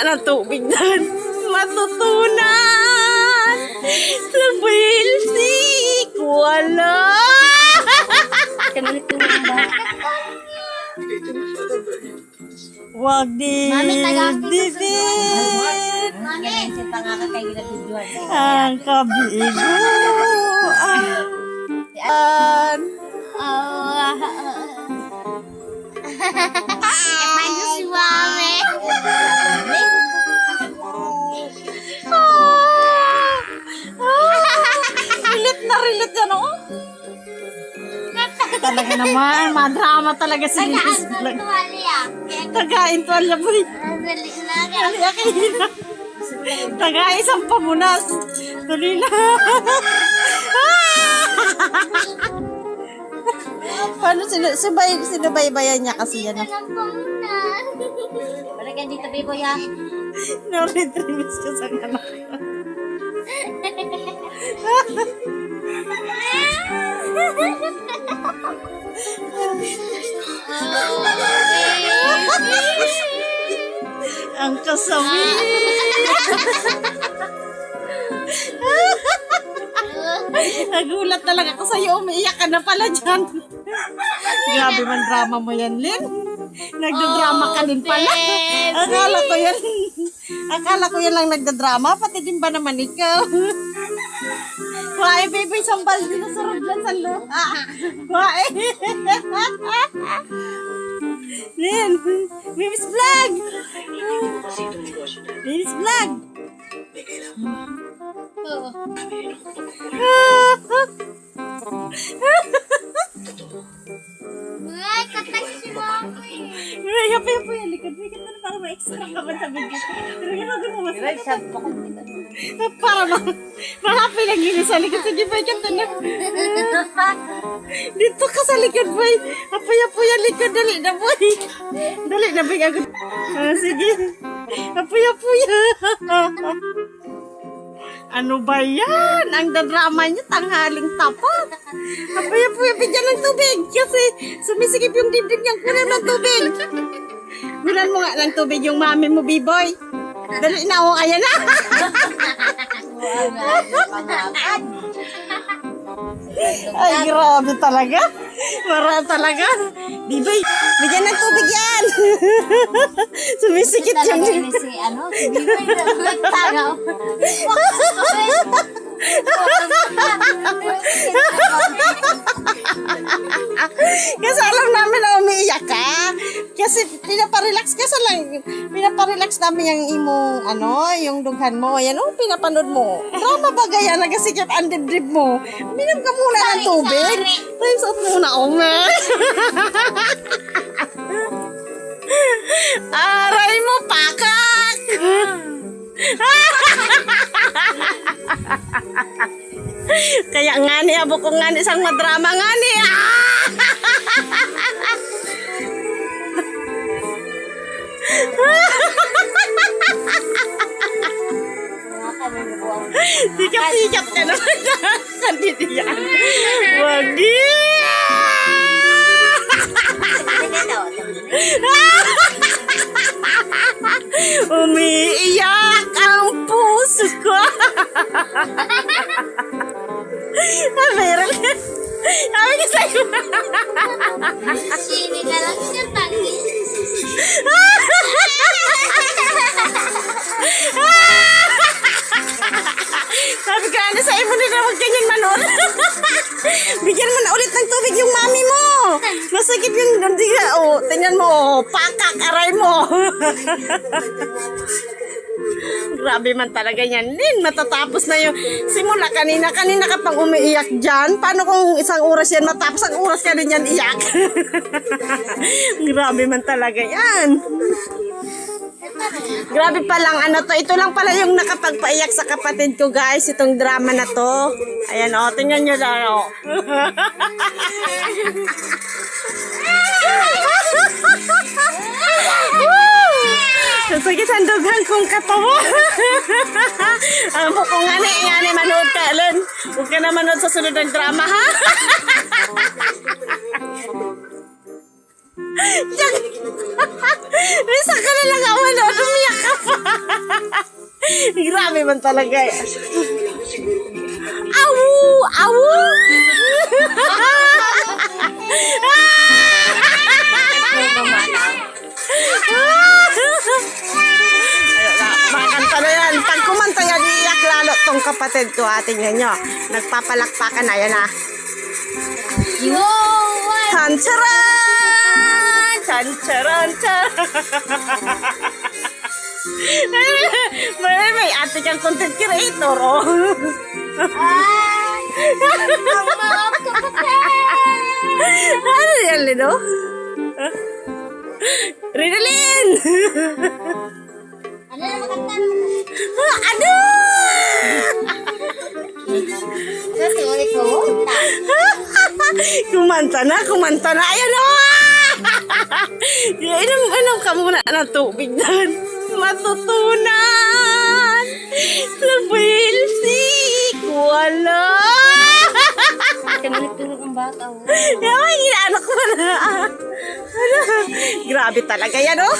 Ang tubig doon. Matutunan. Labilsi. Wala. Wag din. Ang kabigo. Si Mami. Relate yan, oh. Talaga naman, madrama talaga si Lilis Vlog. Tagain to, laboy. Tagain isang pamunas. Tuloy na. Paano sinubaybayan niya kasi yan? Balikan dito, Bibo, ya. No-retrievers ka sa anak. Ang kasawi. Nagulat talaga ako sa'yo. Umiiyak ka na pala dyan. Grabe man drama mo yan, Lynn. Nagdadrama ka din pala. Akala ko yan lang nagdadrama. Pati din ba naman ikaw? Why, baby, sambal din na sarap dyan sa luha. Why? Lynn, Lilis Vlog. Lilis Vlog. Ay, katay si Mami. Ay, happy yan. Likod na para ma-extra ka ba sa video. Pero ginagawa mo mas. Para ma-happy lang yun sa likod. Sige, boy, kanta na. Dito ka sa likod, boy. Apoy-apoy ang likod. Dali na, boy. Dali na, boy. Sige. Apoy-apoy. Ano ba yan? Ang dadrama niya, tanghaling tapat. Apoy-apoy, bigyan ng tubig. Kasi sumisikip yung dibdib niyang kunin ng tubig. Bilan mo nga ng tubig yung mami mo, B-boy. Dali na, oh, ayan na. Ay, grabe talaga. Mara talaga. B-boy, bigyan ng tubig yan. Sumisikip yung dibdib. Si Bibo, nagtagaw. Kasi alam namin na umiiyak ka. Kasi pinaparelax namin yung imong, yung dughan mo. Yan, pinapanood mo. Drama ba gaya, nagasikip ang dibdib mo. Minom ka muna ng tubig. Times out muna, man. Aray mo, pakak! Kaya nga ni, abo ko nga ni, isang madrama nga ni. Sikat-sikat ka naman. Sandito yan. Wagi! Umiiyak ang puso ko. Meron ka. Sabi ka sa'yo. Sini ka lang siya tagi. Sabi ka, sa'yo mo nila huwag ganyan manood. Bigyan mo na ulit ng tubig yung mami mo. Masakit yung nandiga. Tingnan mo, pakak, aray mo. Grabe man talaga yan. Lin, matatapos na yung simula kanina ka pang umiiyak dyan. Paano kung isang oras yan matapos, ang oras ka rin yan iyak? Grabe man talaga yan. Grabe palang to. Ito lang pala yung nakapagpaiyak sa kapatid ko, guys. Itong drama na to. Ayan, tingnan nyo lang, Sige, sandugan kong katawa. Ang buko nga ni manood ka, Ellen. Huwag ka na manood sa sunod ng drama, ha? Bisa ka na lang ako, ano, umiyak ka pa. Grabe man talaga eh. Awu! Awu! Ayun na, makanta na yan. Pag kumanta yan, iiyak lalo tong kapatid ko. Tingnan nyo. Nagpapalakpakan na yan, ha. Yo! What? Tancharan! Tancharan! May ate kang content creator, oh. Ay! Ang mga kapatid! Ano yan, Lino? Rinalyn! Ano na makanta mo? Ano? Kasi ulit ko. Kumanta na. Ayan o! Inom ka muna ng tubig doon. Matutunan. Labilsik. Wala. Tumulog ang bata. Ay, inaanak ko na. Grabe talaga yan, oh.